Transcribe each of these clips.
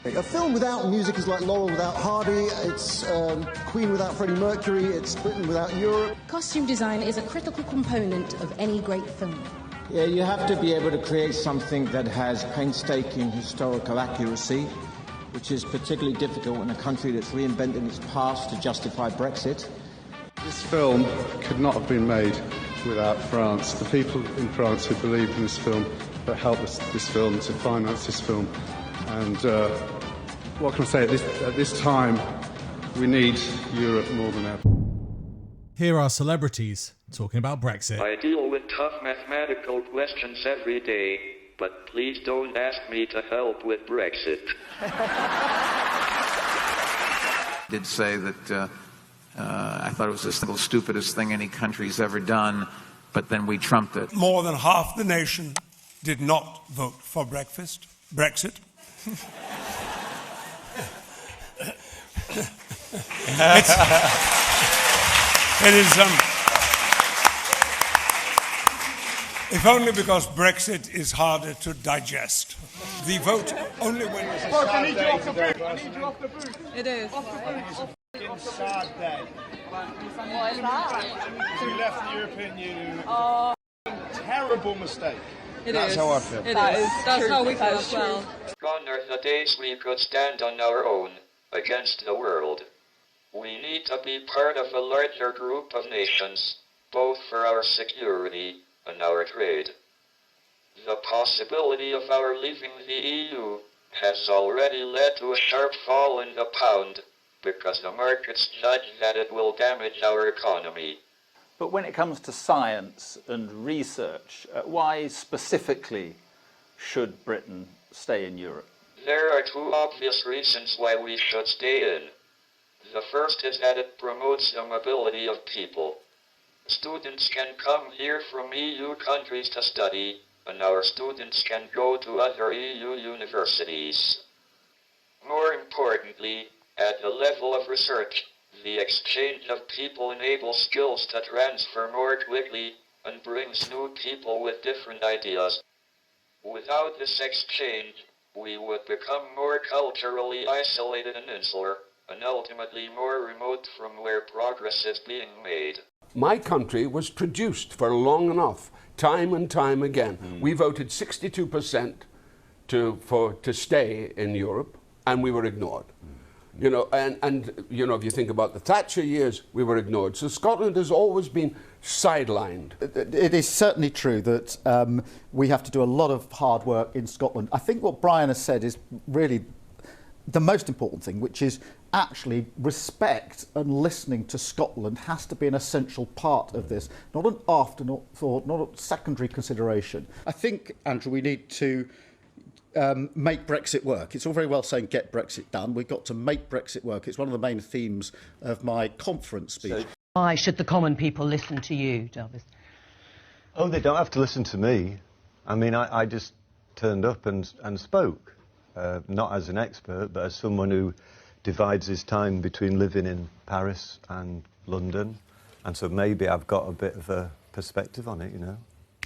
A film without music is like Laurel without Hardy, it's Queen without Freddie Mercury, it's Britain without Europe. Costume design is a critical component of any great film. Yeah, you have to be able to create something that has painstaking historical accuracy, which is particularly difficult in a country that's reinventing its past to justify Brexit. This film could not have been made without France. The people in France who believed in this film, that helped this film, to finance this film. And what can I say, at this time, we need Europe more than ever. Here are celebrities talking about Brexit. I deal with tough mathematical questions every day, but please don't ask me to help with Brexit. I did say that I thought it was the single stupidest thing any country's ever done, but then we trumped it. More than half the nation did not vote for Brexit. It is, if only because Brexit is harder to digest. The vote only went... I need you off the booth. I need you off the booth. It is. Off the booth. It's a sad day. What is that? We left the European Union. Oh. Terrible mistake. That's how I feel. That's how we feel as well. Gone are the days we could stand on our own against the world. We need to be part of a larger group of nations, both for our security and our trade. The possibility of our leaving the EU has already led to a sharp fall in the pound because the markets judge that it will damage our economy. But when it comes to science and research, why specifically should Britain stay in Europe? There are two obvious reasons why we should stay in. The first is that it promotes the mobility of people. Students can come here from EU countries to study, and our students can go to other EU universities. More importantly, at the level of research, the exchange of people enables skills to transfer more quickly and brings new people with different ideas. Without this exchange, we would become more culturally isolated and insular, and ultimately more remote from where progress is being made. My country was traduced for long enough, time and time again. We voted 62% to stay in Europe, and we were ignored. You know, and you know, if you think about the Thatcher years, we were ignored. So Scotland has always been sidelined. It is certainly true that we have to do a lot of hard work in Scotland. I think what Brian has said is really the most important thing, which is actually respect and listening to Scotland has to be an essential part of this, not an afterthought, not a secondary consideration. I think, Andrew, we need to make Brexit work. It's all very well saying get Brexit done. We've got to make Brexit work. It's one of the main themes of my conference speech. Why should the common people listen to you, Jarvis? Oh, they don't have to listen to me. I mean, I just turned up and spoke, not as an expert, but as someone who divides his time between living in Paris and London. And so maybe I've got a bit of a perspective on it, you know.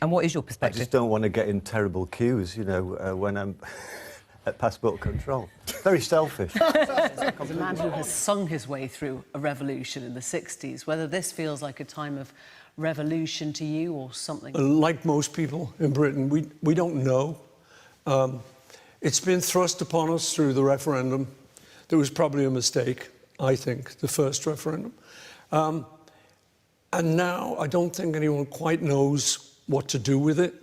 And what is your perspective? I just don't want to get in terrible queues, you know, when I'm at passport control. Very selfish. As a man who has sung his way through a revolution in the 60s, whether this feels like a time of revolution to you or something? Like most people in Britain, we don't know. It's been thrust upon us through the referendum. There was probably a mistake, I think, the first referendum. And now I don't think anyone quite knows what to do with it.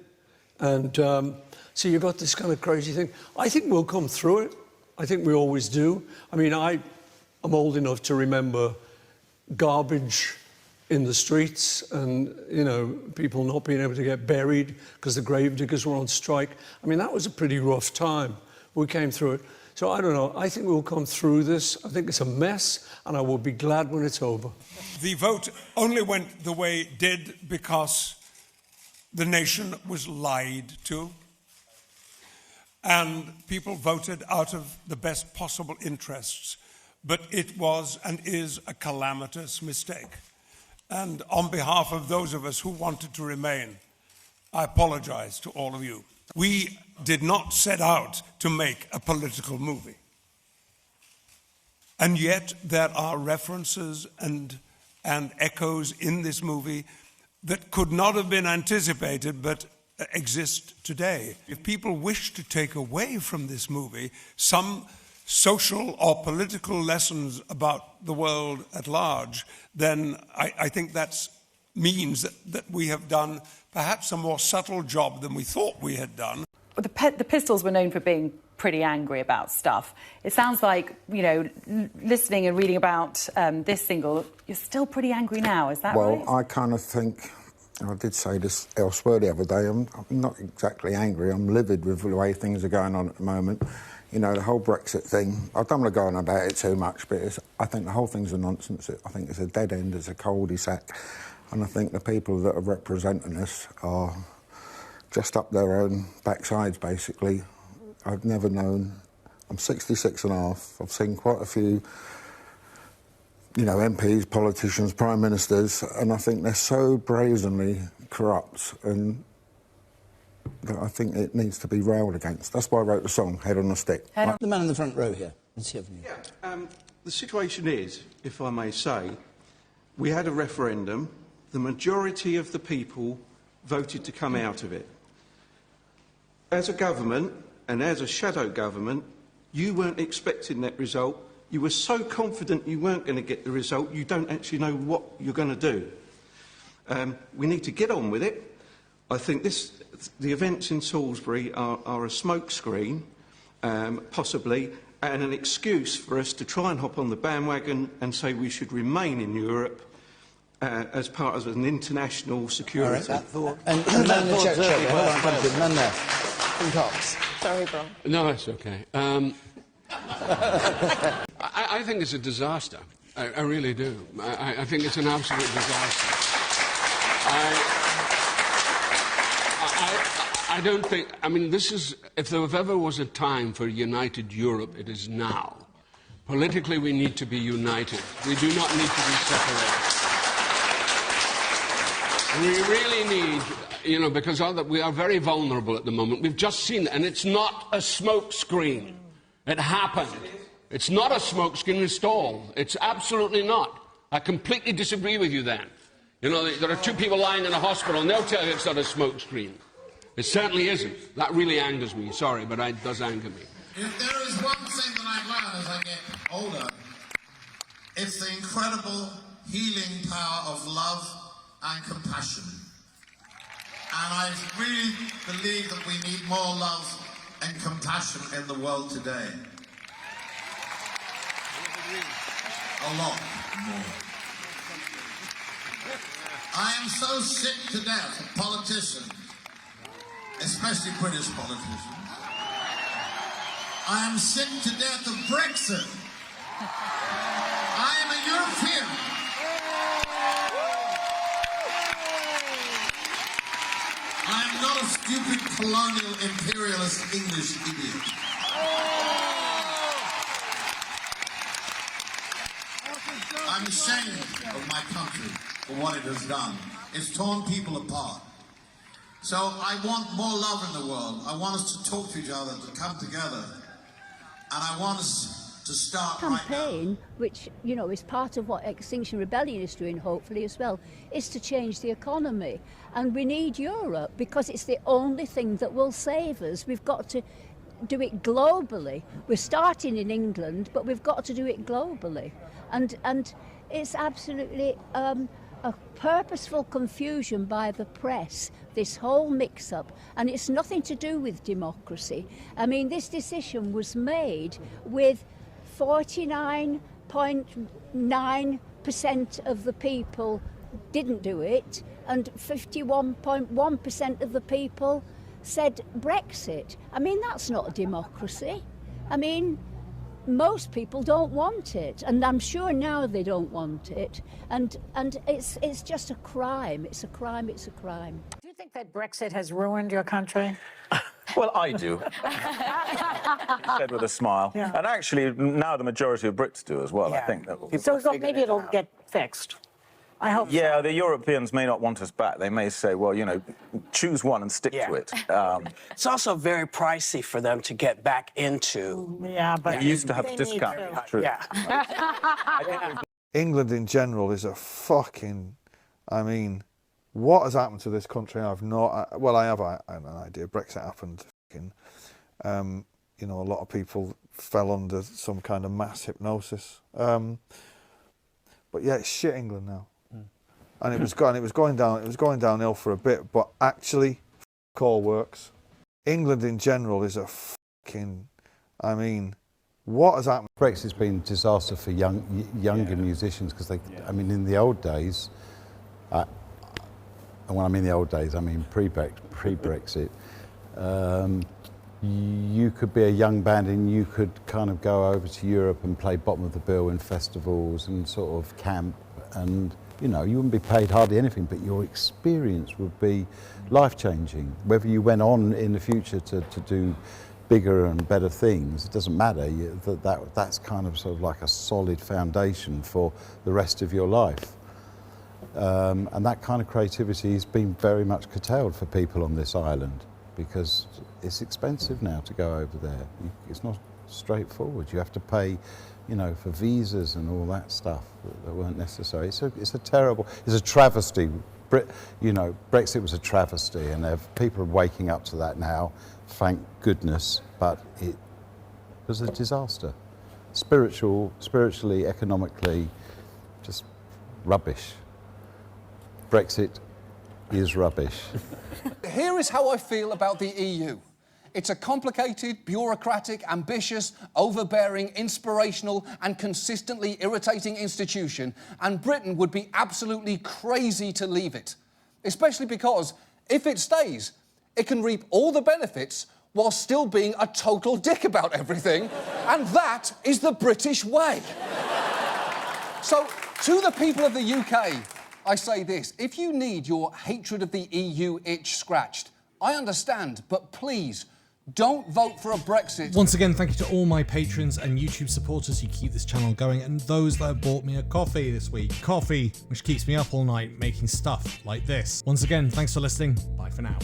And so you've got this kind of crazy thing. I think we'll come through it. I think we always do. I mean, I'm old enough to remember garbage in the streets and, you know, people not being able to get buried because the gravediggers were on strike. I mean, that was a pretty rough time. We came through it. So I don't know, I think we'll come through this. I think it's a mess, and I will be glad when it's over. The vote only went the way it did because the nation was lied to, and people voted out of the best possible interests. But it was and is a calamitous mistake. And on behalf of those of us who wanted to remain, I apologize to all of you. We did not set out to make a political movie. And yet there are references and echoes in this movie that could not have been anticipated but exist today. If people wish to take away from this movie some social or political lessons about the world at large, then I think that means that we have done perhaps a more subtle job than we thought we had done. The Pistols were known for being pretty angry about stuff. It sounds like, you know, listening and reading about this single, you're still pretty angry now, is that right? Well, I kind of think, and I did say this elsewhere the other day, I'm not exactly angry, I'm livid with the way things are going on at the moment. You know, the whole Brexit thing, I don't want to go on about it too much, but I think the whole thing's a nonsense. I think it's a dead end, it's a cul-de-sac, and I think the people that are representing us are just up their own backsides, basically. I've never known. I'm 66 and a half. I've seen quite a few, you know, MPs, politicians, prime ministers, and I think they're so brazenly corrupt, and that I think it needs to be railed against. That's why I wrote the song, Head on a Stick. The man in the front row here. The situation is, if I may say, we had a referendum. The majority of the people voted to come out of it. As a government, and as a shadow government, you weren't expecting that result. You were so confident you weren't going to get the result, you don't actually know what you're going to do. We need to get on with it. I think the events in Salisbury are a smokescreen, possibly, and an excuse for us to try and hop on the bandwagon and say we should remain in Europe as part of an international security. And man in the check, man there. Cox. Sorry, bro. No, that's okay. I think it's a disaster. I really do. I think it's an absolute disaster. I don't think... I mean, this is... If there ever was a time for united Europe, it is now. Politically, we need to be united. We do not need to be separated. We really need... You know, because we are very vulnerable at the moment. We've just seen it, and it's not a smoke screen. It happened. It's not a smoke screen installed. It's absolutely not. I completely disagree with you then. You know, there are two people lying in a hospital, and they'll tell you it's not a smoke screen. It certainly isn't. That really angers me. Sorry, but it does anger me. If there is one thing that I've learned as I get older, it's the incredible healing power of love and compassion. And I really believe that we need more love and compassion in the world today. A lot more. I am so sick to death of politicians, especially British politicians. I am sick to death of Brexit. I am a European. I am not a stupid colonial imperialist English idiot. I'm ashamed of my country for what it has done. It's torn people apart. So I want more love in the world. I want us to talk to each other, to come together. And I want us to start campaign, which, you know, is part of what Extinction Rebellion is doing, hopefully, as well, is to change the economy. And we need Europe because it's the only thing that will save us. We've got to do it globally. We're starting in England, but we've got to do it globally. And it's absolutely a purposeful confusion by the press, this whole mix-up, and it's nothing to do with democracy. I mean, this decision was made with 49.9% of the people didn't do it, and 51.1% of the people said Brexit. I mean, that's not a democracy. I mean, most people don't want it, and I'm sure now they don't want it, and it's just a crime. It's a crime. It's a crime. Do you think that Brexit has ruined your country? Well, I do. Said with a smile. Yeah. And actually, now the majority of Brits do as well. Yeah. I think that will... So maybe it'll get fixed. I hope Yeah, the Europeans may not want us back. They may say, well, you know, choose one and stick to it. It's also very pricey for them to get back into. Yeah, but We used to have they discount. need to. True. Yeah. England in general is a fucking, I mean, what has happened to this country? I've not, well, I have an idea. Brexit happened. You know, a lot of people fell under some kind of mass hypnosis. But yeah, it's shit England now. And it was going downhill for a bit, but actually, all works. England in general is a fucking, I mean, what has happened? Brexit's been a disaster for younger musicians because I mean, in the old days, and when I mean the old days, I mean pre-Brexit, you could be a young band and you could kind of go over to Europe and play bottom of the bill in festivals and sort of camp, and you know, you wouldn't be paid hardly anything, but your experience would be life-changing. Whether you went on in the future to do bigger and better things, it doesn't matter. That's kind of sort of like a solid foundation for the rest of your life. And that kind of creativity has been very much curtailed for people on this island because it's expensive now to go over there. It's not straightforward. You have to pay, you know, for visas and all that stuff that weren't necessary. It's a travesty. You know, Brexit was a travesty, and people are waking up to that now, thank goodness, but it was a disaster. Spiritually, economically, just rubbish. Brexit is rubbish. Here is how I feel about the EU. It's a complicated, bureaucratic, ambitious, overbearing, inspirational and consistently irritating institution, and Britain would be absolutely crazy to leave it. Especially because, if it stays, it can reap all the benefits while still being a total dick about everything, and that is the British way. So, to the people of the UK, I say this: if you need your hatred of the EU itch scratched, I understand, but please, don't vote for a Brexit. Once again, thank you to all my patrons and YouTube supporters who keep this channel going, and those that have bought me a coffee this week. Coffee, which keeps me up all night making stuff like this. Once again, thanks for listening. Bye for now.